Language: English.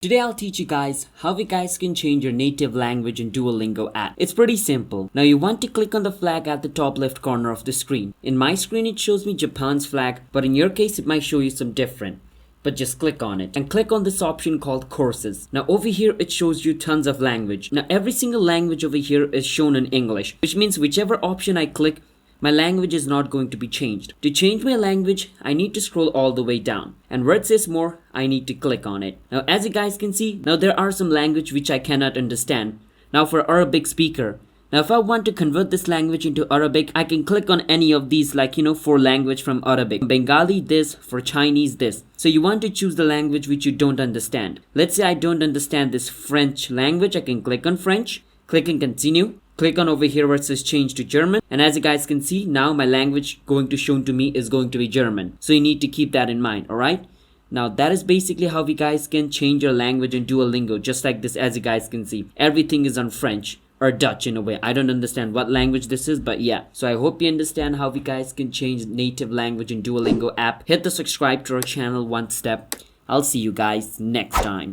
Today I'll teach you guys how you guys can change your native language in Duolingo app. It's pretty simple. Now you want to click on the flag at the top left corner of the screen. In my screen it shows me Japan's flag, but in your case it might show you some different. But just click on it and click on this option called courses. Now over here it shows you tons of language. Now every single language over here is shown in English, which means whichever option I click, my language is not going to be changed. To change my language, I need to scroll all the way down. And where it says more, I need to click on it. Now as you guys can see, now there are some language which I cannot understand. Now for Arabic speaker. Now if I want to convert this language into Arabic, I can click on any of these for language from Arabic. Bengali this, for Chinese this. So you want to choose the language which you don't understand. Let's say I don't understand this French language. I can click on French, click and continue. Click on over here where it says change to German, and as you guys can see, now my language going to shown to me is going to be German. So you need to keep that in mind, alright? Now that is basically how you guys can change your language in Duolingo, just like this. As you guys can see, everything is on French or Dutch in a way. I don't understand what language this is, but yeah. So I hope you understand how you guys can change native language in Duolingo app. Hit the subscribe to our channel one step. I'll see you guys next time.